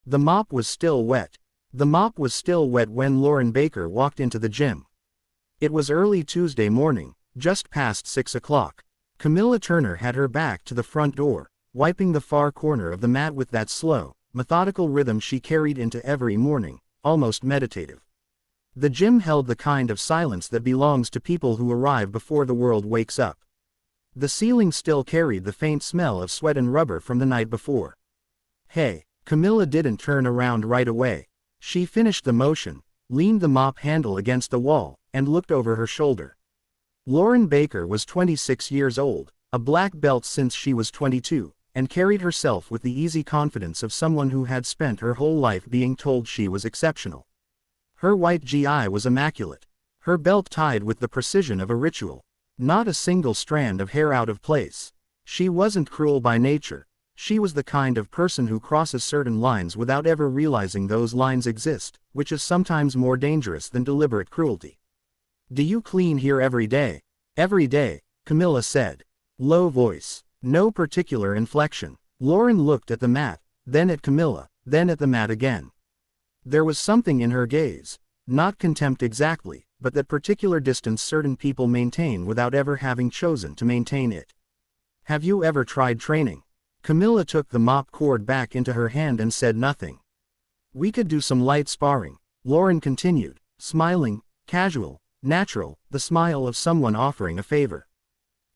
The mop was still wet. The mop was still wet when Lauren Baker walked into the gym. It was early Tuesday morning, just past 6 o'clock. Camilla Turner had her back to the front door, wiping the far corner of the mat with that slow, methodical rhythm she carried into every morning, almost meditative. The gym held the kind of silence that belongs to people who arrive before the world wakes up. The ceiling still carried the faint smell of sweat and rubber from the night before. Hey, Camilla didn't turn around right away. She finished the motion, leaned the mop handle against the wall, and looked over her shoulder. Lauren Baker was 26 years old, a black belt since she was 22, and carried herself with the easy confidence of someone who had spent her whole life being told she was exceptional. Her white GI was immaculate, her belt tied with the precision of a ritual, not a single strand of hair out of place. She wasn't cruel by nature. She was the kind of person who crosses certain lines without ever realizing those lines exist, which is sometimes more dangerous than deliberate cruelty. Do you clean here every day? Every day, Camilla said. Low voice. No particular inflection. Lauren looked at the mat, then at Camilla, then at the mat again. There was something in her gaze, not contempt exactly, but that particular distance certain people maintain without ever having chosen to maintain it. Have you ever tried training? Camilla took the mop cord back into her hand and said nothing. We could do some light sparring, Lauren continued, smiling, casual, natural, the smile of someone offering a favor.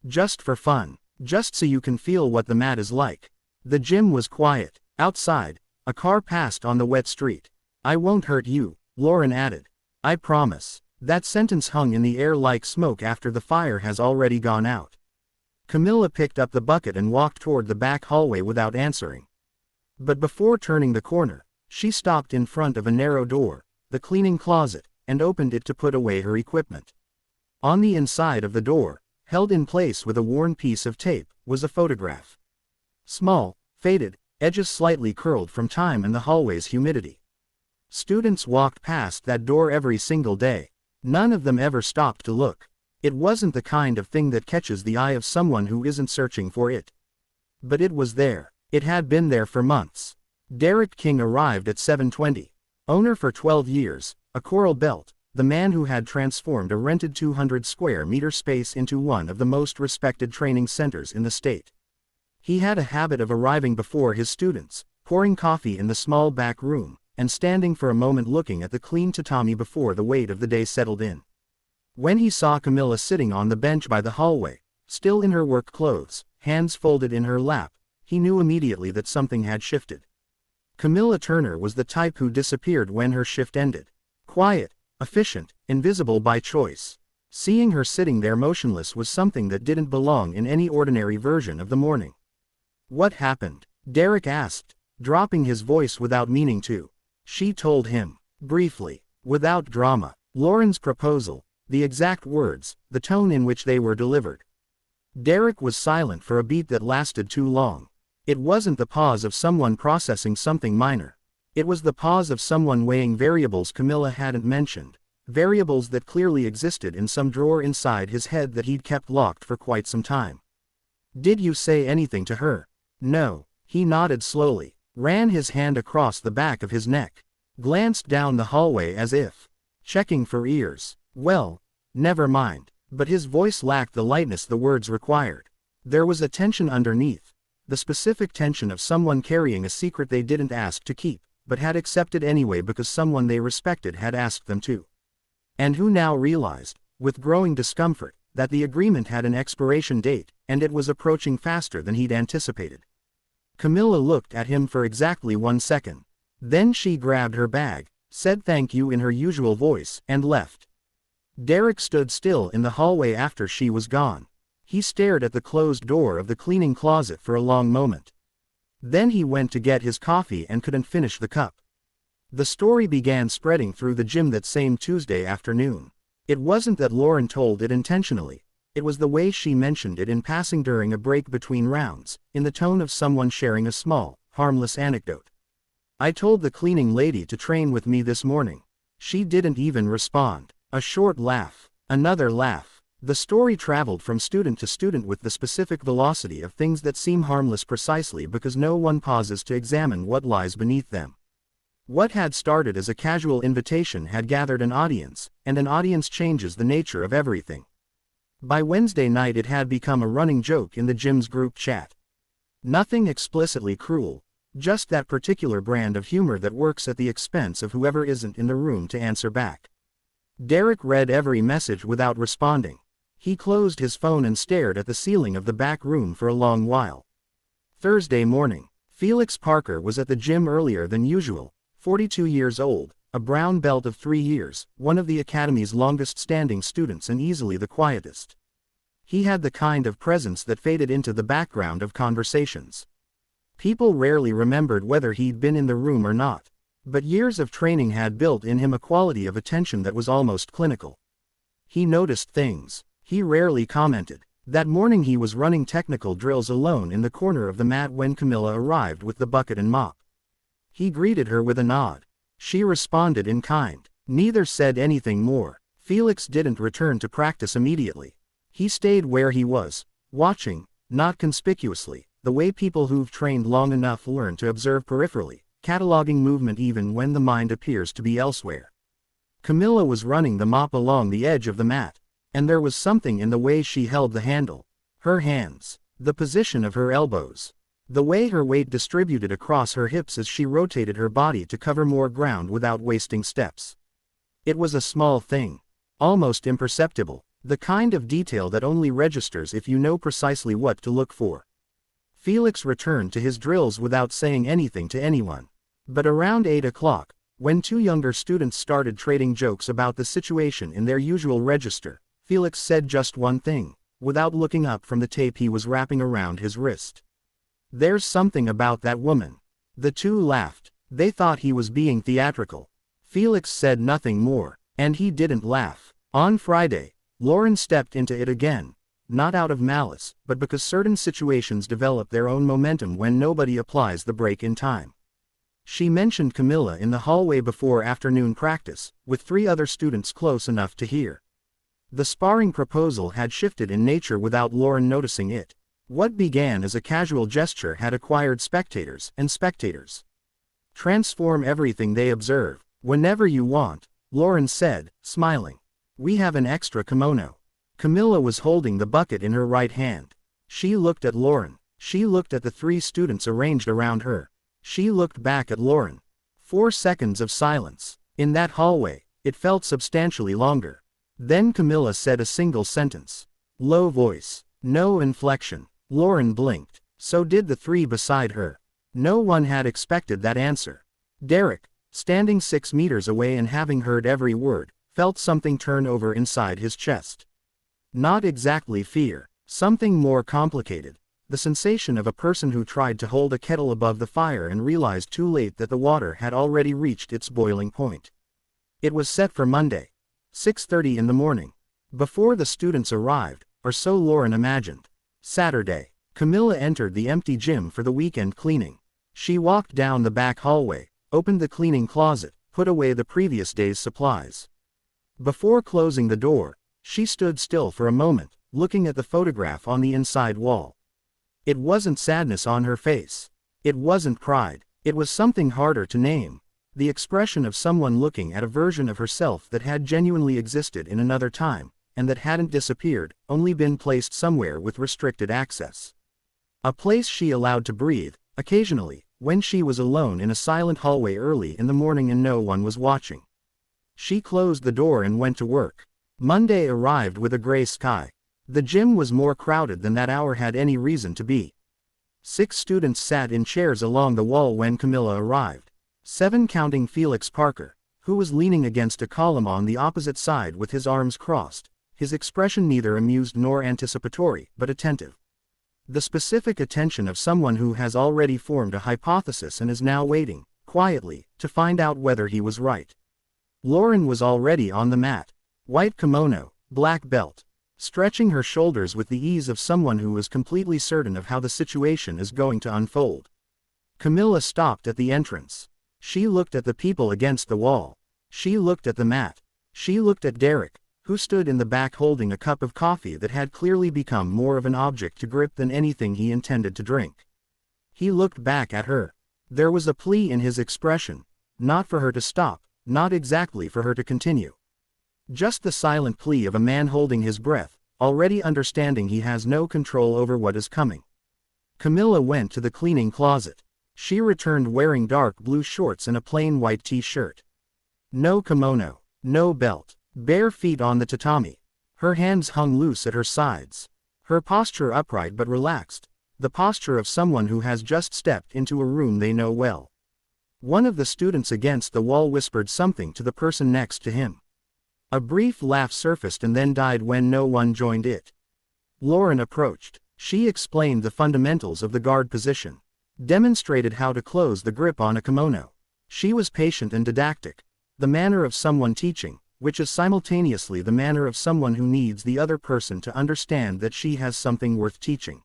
Just for fun, just so you can feel what the mat is like. The gym was quiet. Outside, a car passed on the wet street. I won't hurt you, Lauren added. I promise. That sentence hung in the air like smoke after the fire has already gone out. Camilla picked up the bucket and walked toward the back hallway without answering. But before turning the corner, she stopped in front of a narrow door, the cleaning closet, and opened it to put away her equipment. On the inside of the door, held in place with a worn piece of tape, was a photograph. Small, faded, edges slightly curled from time and the hallway's humidity. Students walked past that door every single day. None of them ever stopped to look. It wasn't the kind of thing that catches the eye of someone who isn't searching for it. But it was there. It had been there for months. Derek King arrived at 7:20. Owner for 12 years, a coral belt, the man who had transformed a rented 200 square meter space into one of the most respected training centers in the state. He had a habit of arriving before his students, pouring coffee in the small back room, and standing for a moment looking at the clean tatami before the weight of the day settled in. When he saw Camilla sitting on the bench by the hallway, still in her work clothes, hands folded in her lap, he knew immediately that something had shifted. Camilla Turner was the type who disappeared when her shift ended. Quiet, efficient, invisible by choice. Seeing her sitting there motionless was something that didn't belong in any ordinary version of the morning. What happened? Derek asked, dropping his voice without meaning to. She told him, briefly, without drama, Lauren's proposal, the exact words, the tone in which they were delivered. Derek was silent for a beat that lasted too long. It wasn't the pause of someone processing something minor. It was the pause of someone weighing variables Camilla hadn't mentioned, variables that clearly existed in some drawer inside his head that he'd kept locked for quite some time. Did you say anything to her? No, he nodded slowly, ran his hand across the back of his neck, glanced down the hallway as if checking for ears. Well, never mind. But his voice lacked the lightness the words required. There was a tension underneath, the specific tension of someone carrying a secret they didn't ask to keep, but had accepted anyway because someone they respected had asked them to. And who now realized, with growing discomfort, that the agreement had an expiration date, and it was approaching faster than he'd anticipated. Camilla looked at him for exactly 1 second. Then she grabbed her bag, said thank you in her usual voice, and left. Derek stood still in the hallway after she was gone. He stared at the closed door of the cleaning closet for a long moment. Then he went to get his coffee and couldn't finish the cup. The story began spreading through the gym that same Tuesday afternoon. It wasn't that Lauren told it intentionally. It was the way she mentioned it in passing during a break between rounds, in the tone of someone sharing a small, harmless anecdote. I told the cleaning lady to train with me this morning. She didn't even respond. A short laugh. Another laugh. The story traveled from student to student with the specific velocity of things that seem harmless precisely because no one pauses to examine what lies beneath them. What had started as a casual invitation had gathered an audience, and an audience changes the nature of everything. By Wednesday night it had become a running joke in the gym's group chat. Nothing explicitly cruel, just that particular brand of humor that works at the expense of whoever isn't in the room to answer back. Derek read every message without responding. He closed his phone and stared at the ceiling of the back room for a long while. Thursday morning. Felix Parker was at the gym earlier than usual, 42 years old, a brown belt of 3 years, one of the academy's longest-standing students and easily the quietest. He had the kind of presence that faded into the background of conversations. People rarely remembered whether he'd been in the room or not, but years of training had built in him a quality of attention that was almost clinical. He noticed things. He rarely commented. That morning he was running technical drills alone in the corner of the mat when Camilla arrived with the bucket and mop. He greeted her with a nod. She responded in kind. Neither said anything more. Felix didn't return to practice immediately. He stayed where he was, watching, not conspicuously, the way people who've trained long enough learn to observe peripherally, cataloging movement even when the mind appears to be elsewhere. Camilla was running the mop along the edge of the mat, and there was something in the way she held the handle, her hands, the position of her elbows, the way her weight distributed across her hips as she rotated her body to cover more ground without wasting steps. It was a small thing, almost imperceptible, the kind of detail that only registers if you know precisely what to look for. Felix returned to his drills without saying anything to anyone. But around 8 o'clock, when 2 younger students started trading jokes about the situation in their usual register, Felix said just one thing, without looking up from the tape he was wrapping around his wrist. "There's something about that woman." The two laughed. They thought he was being theatrical. Felix said nothing more, and he didn't laugh. On Friday, Lauren stepped into it again, not out of malice, but because certain situations develop their own momentum when nobody applies the brake in time. She mentioned Camilla in the hallway before afternoon practice, with 3 other students close enough to hear. The sparring proposal had shifted in nature without Lauren noticing it. What began as a casual gesture had acquired spectators and spectators. "Transform everything they observe, whenever you want," Lauren said, smiling. "We have an extra kimono." Camilla was holding the bucket in her right hand. She looked at Lauren. She looked at the 3 students arranged around her. She looked back at Lauren. 4 seconds of silence. In that hallway, it felt substantially longer. Then Camilla said a single sentence. Low voice. No inflection. Lauren blinked. So did the 3 beside her. No one had expected that answer. Derek, standing 6 meters away and having heard every word, felt something turn over inside his chest. Not exactly fear. Something more complicated. The sensation of a person who tried to hold a kettle above the fire and realized too late that the water had already reached its boiling point. It was set for Monday, 6:30 in the morning. Before the students arrived, or so Lauren imagined. Saturday. Camilla entered the empty gym for the weekend cleaning. She walked down the back hallway, opened the cleaning closet, put away the previous day's supplies. Before closing the door, she stood still for a moment, looking at the photograph on the inside wall. It wasn't sadness on her face. It wasn't pride. It was something harder to name. The expression of someone looking at a version of herself that had genuinely existed in another time, and that hadn't disappeared, only been placed somewhere with restricted access. A place she allowed to breathe, occasionally, when she was alone in a silent hallway early in the morning and no one was watching. She closed the door and went to work. Monday arrived with a gray sky. The gym was more crowded than that hour had any reason to be. 6 students sat in chairs along the wall when Camilla arrived. 7 counting Felix Parker, who was leaning against a column on the opposite side with his arms crossed, his expression neither amused nor anticipatory, but attentive. The specific attention of someone who has already formed a hypothesis and is now waiting, quietly, to find out whether he was right. Lauren was already on the mat. White kimono, black belt. Stretching her shoulders with the ease of someone who is completely certain of how the situation is going to unfold. Camilla stopped at the entrance. She looked at the people against the wall. She looked at the mat. She looked at Derek, who stood in the back holding a cup of coffee that had clearly become more of an object to grip than anything he intended to drink. He looked back at her. There was a plea in his expression, not for her to stop, not exactly for her to continue. Just the silent plea of a man holding his breath, already understanding he has no control over what is coming. Camilla went to the cleaning closet. She returned wearing dark blue shorts and a plain white t-shirt. No kimono, no belt, bare feet on the tatami. Her hands hung loose at her sides. Her posture upright but relaxed, the posture of someone who has just stepped into a room they know well. One of the students against the wall whispered something to the person next to him. A brief laugh surfaced and then died when no one joined it. Lauren approached. She explained the fundamentals of the guard position, demonstrated how to close the grip on a kimono. She was patient and didactic, the manner of someone teaching, which is simultaneously the manner of someone who needs the other person to understand that she has something worth teaching.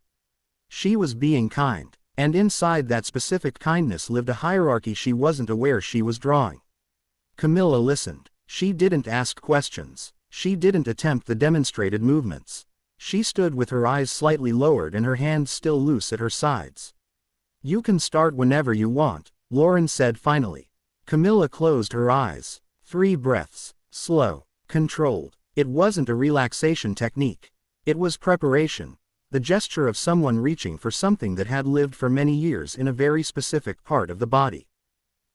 She was being kind, and inside that specific kindness lived a hierarchy she wasn't aware she was drawing. Camilla listened. She didn't ask questions. She didn't attempt the demonstrated movements. She stood with her eyes slightly lowered and her hands still loose at her sides. "You can start whenever you want," Lauren said finally. Camilla closed her eyes. 3 breaths, slow, controlled. It wasn't a relaxation technique. It was preparation, the gesture of someone reaching for something that had lived for many years in a very specific part of the body.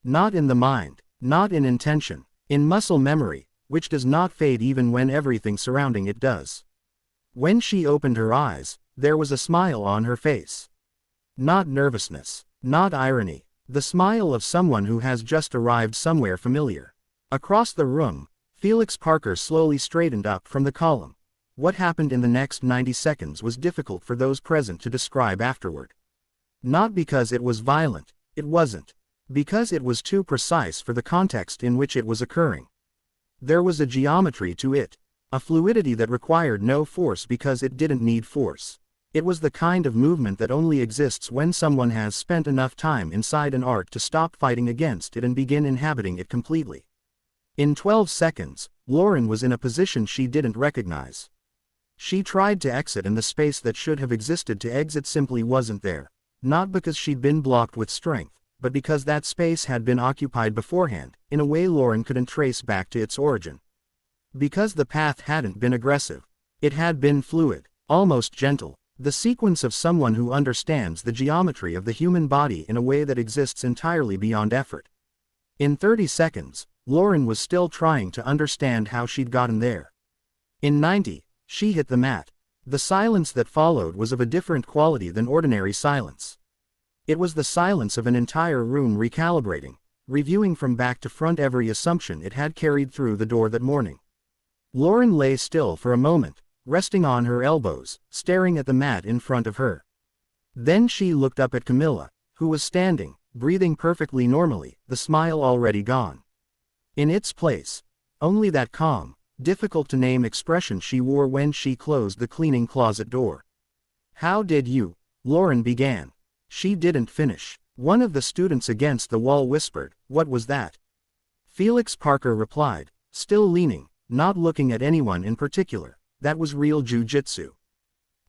Not in the mind, not in intention, in muscle memory, which does not fade even when everything surrounding it does. When she opened her eyes, there was a smile on her face. Not nervousness, not irony, the smile of someone who has just arrived somewhere familiar. Across the room, Felix Parker slowly straightened up from the column. What happened in the next 90 seconds was difficult for those present to describe afterward. Not because it was violent, it wasn't. Because it was too precise for the context in which it was occurring. There was a geometry to it, a fluidity that required no force because it didn't need force. It was the kind of movement that only exists when someone has spent enough time inside an art to stop fighting against it and begin inhabiting it completely. In 12 seconds, Lauren was in a position she didn't recognize. She tried to exit and the space that should have existed to exit simply wasn't there, not because she'd been blocked with strength, but because that space had been occupied beforehand, in a way Lauren couldn't trace back to its origin. Because the path hadn't been aggressive. It had been fluid, almost gentle, the sequence of someone who understands the geometry of the human body in a way that exists entirely beyond effort. In 30 seconds, Lauren was still trying to understand how she'd gotten there. In 90, she hit the mat. The silence that followed was of a different quality than ordinary silence. It was the silence of an entire room recalibrating, reviewing from back to front every assumption it had carried through the door that morning. Lauren lay still for a moment, resting on her elbows, staring at the mat in front of her. Then she looked up at Camilla, who was standing, breathing perfectly normally, the smile already gone. In its place, only that calm, difficult-to-name expression she wore when she closed the cleaning closet door. "How did you?" Lauren began. She didn't finish. One of the students against the wall whispered, "What was that?" Felix Parker replied, still leaning, not looking at anyone in particular, "That was real jiu-jitsu."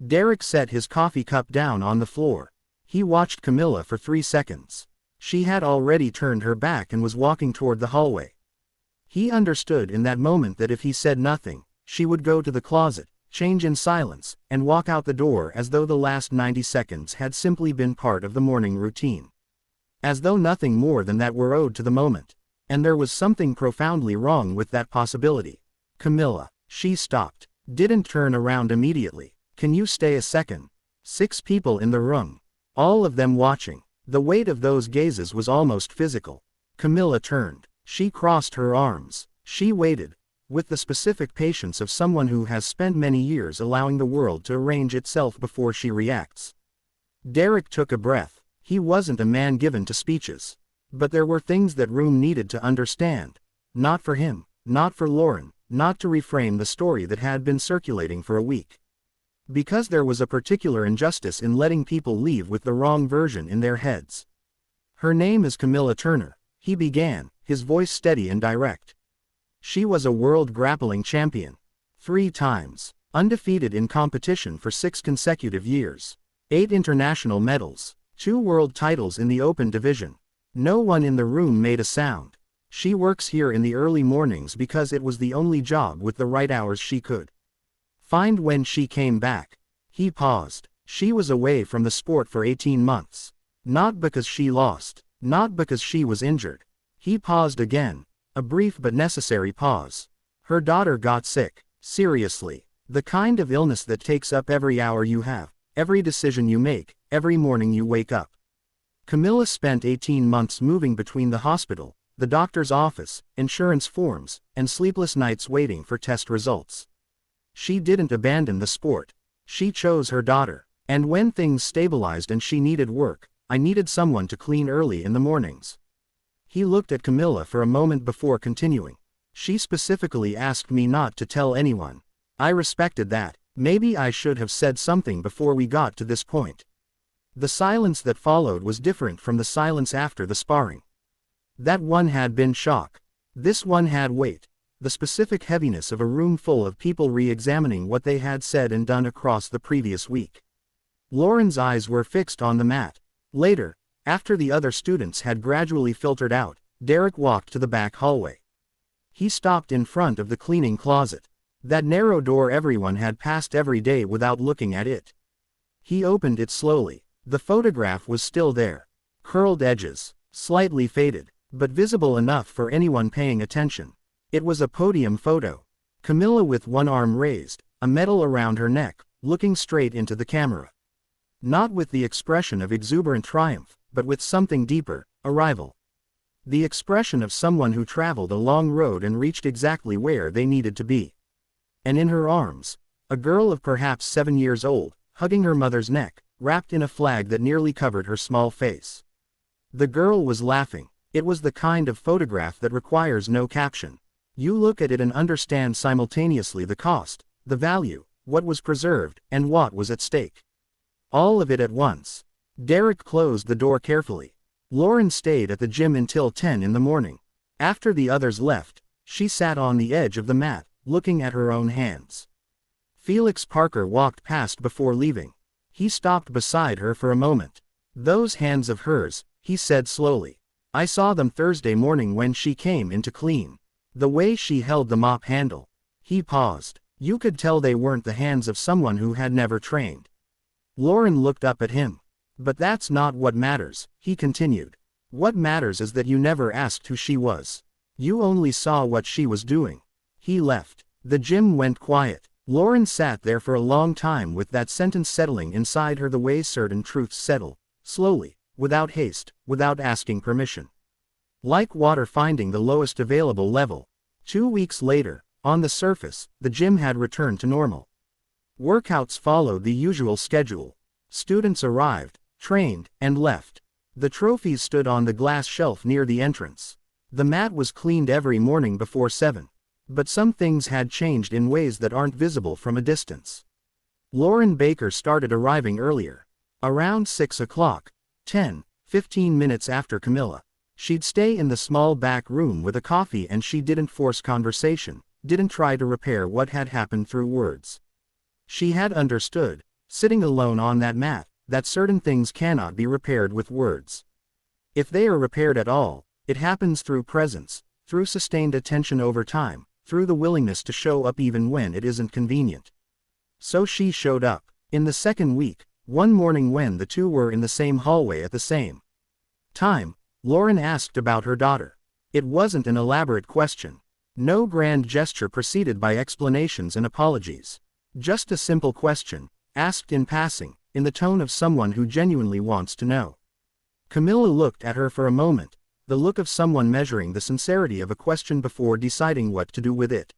Derek set his coffee cup down on the floor. He watched Camilla for 3 seconds. She had already turned her back and was walking toward the hallway. He understood in that moment that if he said nothing, she would go to the closet, change in silence, and walk out the door as though the last 90 seconds had simply been part of the morning routine. As though nothing more than that were owed to the moment. And there was something profoundly wrong with that possibility. "Camilla," she stopped, didn't turn around immediately. "Can you stay a second?" 6 people in the room, all of them watching. The weight of those gazes was almost physical. Camilla turned. She crossed her arms. She waited, with the specific patience of someone who has spent many years allowing the world to arrange itself before she reacts. Derek took a breath. He wasn't a man given to speeches. But there were things that room needed to understand. Not for him, not for Lauren, not to reframe the story that had been circulating for a week. Because there was a particular injustice in letting people leave with the wrong version in their heads. "Her name is Camilla Turner," he began, his voice steady and direct. "She was a world grappling champion. 3 times. Undefeated in competition for 6 consecutive years. 8 international medals. 2 world titles in the open division." No one in the room made a sound. She works here in the early mornings because it was the only job with the right hours she could find when she came back. He paused. She was away from the sport for 18 months. Not because she lost. Not because she was injured. He paused again. A brief but necessary pause. Her daughter got sick. Seriously. The kind of illness that takes up every hour you have, every decision you make, every morning you wake up. Camilla spent 18 months moving between the hospital, the doctor's office, insurance forms, and sleepless nights waiting for test results. She didn't abandon the sport. She chose her daughter. And when things stabilized and she needed work, I needed someone to clean early in the mornings. He looked at Camilla for a moment before continuing. She specifically asked me not to tell anyone. I respected that. Maybe I should have said something before we got to this point. The silence that followed was different from the silence after the sparring. That one had been shock. This one had weight. The specific heaviness of a room full of people re-examining what they had said and done across the previous week. Lauren's eyes were fixed on the mat. Later, after the other students had gradually filtered out, Derek walked to the back hallway. He stopped in front of the cleaning closet. That narrow door everyone had passed every day without looking at it. He opened it slowly. The photograph was still there. Curled edges, slightly faded, but visible enough for anyone paying attention. It was a podium photo. Camilla with one arm raised, a medal around her neck, looking straight into the camera. Not with the expression of exuberant triumph, but with something deeper, arrival. The expression of someone who traveled a long road and reached exactly where they needed to be. And in her arms, a girl of perhaps 7 years old, hugging her mother's neck, wrapped in a flag that nearly covered her small face. The girl was laughing. It was the kind of photograph that requires no caption. You look at it and understand simultaneously the cost, the value, what was preserved, and what was at stake. All of it at once. Derek closed the door carefully. Lauren stayed at the gym until 10 in the morning. After the others left, she sat on the edge of the mat, looking at her own hands. Felix Parker walked past before leaving. He stopped beside her for a moment. Those hands of hers, he said slowly. I saw them Thursday morning when she came in to clean. The way she held the mop handle. He paused. You could tell they weren't the hands of someone who had never trained. Lauren looked up at him. But that's not what matters, he continued. What matters is that you never asked who she was. You only saw what she was doing. He left. The gym went quiet. Lauren sat there for a long time with that sentence settling inside her the way certain truths settle, slowly, without haste, without asking permission. Like water finding the lowest available level. 2 weeks later, on the surface, the gym had returned to normal. Workouts followed the usual schedule. Students arrived, trained, and left. The trophies stood on the glass shelf near the entrance. The mat was cleaned every morning before 7. But some things had changed in ways that aren't visible from a distance. Lauren Baker started arriving earlier. Around 6 o'clock, 15 minutes after Camilla. She'd stay in the small back room with a coffee and she didn't force conversation, didn't try to repair what had happened through words. She had understood, sitting alone on that mat, that certain things cannot be repaired with words. If they are repaired at all, it happens through presence, through sustained attention over time, through the willingness to show up even when it isn't convenient. So she showed up. In the second week, one morning when the two were in the same hallway at the same time, Lauren asked about her daughter. It wasn't an elaborate question. No grand gesture preceded by explanations and apologies. Just a simple question, asked in passing, in the tone of someone who genuinely wants to know. Camilla looked at her for a moment, the look of someone measuring the sincerity of a question before deciding what to do with it.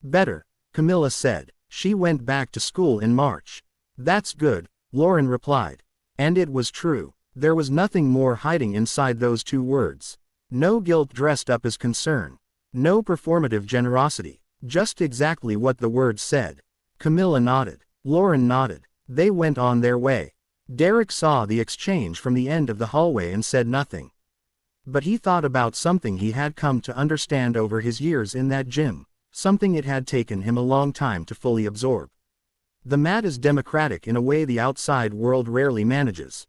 Better, Camilla said. She went back to school in March. That's good, Lauren replied. And it was true. There was nothing more hiding inside those 2 words. No guilt dressed up as concern. No performative generosity. Just exactly what the words said. Camilla nodded. Lauren nodded. They went on their way. Derek saw the exchange from the end of the hallway and said nothing. But he thought about something he had come to understand over his years in that gym, something it had taken him a long time to fully absorb. The mat is democratic in a way the outside world rarely manages.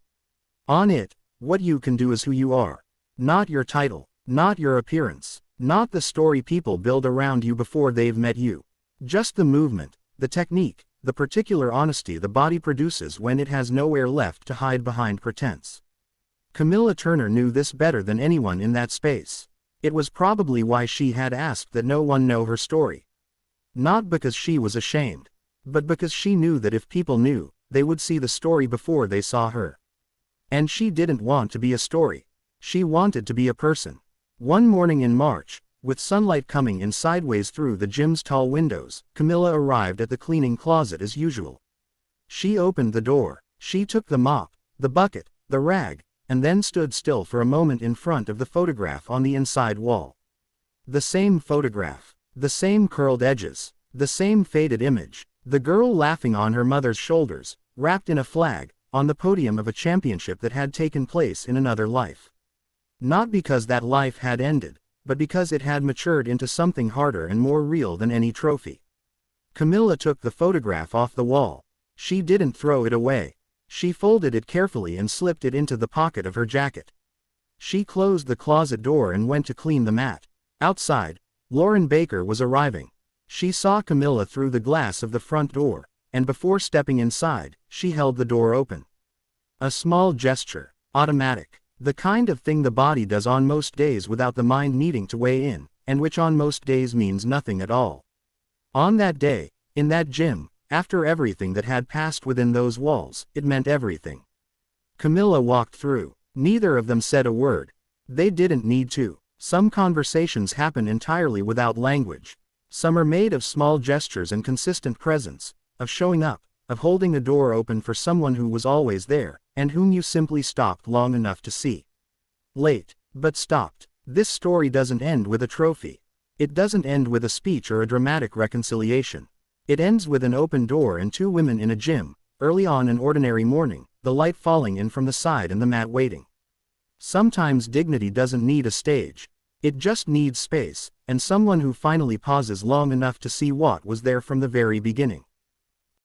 On it, what you can do is who you are. Not your title, Not your appearance. Not the story people build around you before they've met you. Just the movement, the technique, the particular honesty the body produces when it has nowhere left to hide behind pretense. Camilla Turner knew this better than anyone in that space. It was probably why she had asked that no one know her story. Not because she was ashamed, but because she knew that if people knew, they would see the story before they saw her. And she didn't want to be a story. She wanted to be a person. One morning in March, with sunlight coming in sideways through the gym's tall windows, Camilla arrived at the cleaning closet as usual. She opened the door, she took the mop, the bucket, the rag, and then stood still for a moment in front of the photograph on the inside wall. The same photograph, the same curled edges, the same faded image, the girl laughing on her mother's shoulders, wrapped in a flag, on the podium of a championship that had taken place in another life. Not because that life had ended, but because it had matured into something harder and more real than any trophy. Camilla took the photograph off the wall. She didn't throw it away. She folded it carefully and slipped it into the pocket of her jacket. She closed the closet door and went to clean the mat. Outside, Lauren Baker was arriving. She saw Camilla through the glass of the front door, and before stepping inside, she held the door open. A small gesture, automatic. The kind of thing the body does on most days without the mind needing to weigh in, and which on most days means nothing at all. On that day, in that gym, after everything that had passed within those walls, it meant everything. Camilla walked through. Neither of them said a word. They didn't need to. Some conversations happen entirely without language. Some are made of small gestures and consistent presence, of showing up, of holding the door open for someone who was always there, and whom you simply stopped long enough to see. Late, but stopped. This story doesn't end with a trophy. It doesn't end with a speech or a dramatic reconciliation. It ends with an open door and two women in a gym, early on an ordinary morning, the light falling in from the side and the mat waiting. Sometimes dignity doesn't need a stage. It just needs space, and someone who finally pauses long enough to see what was there from the very beginning.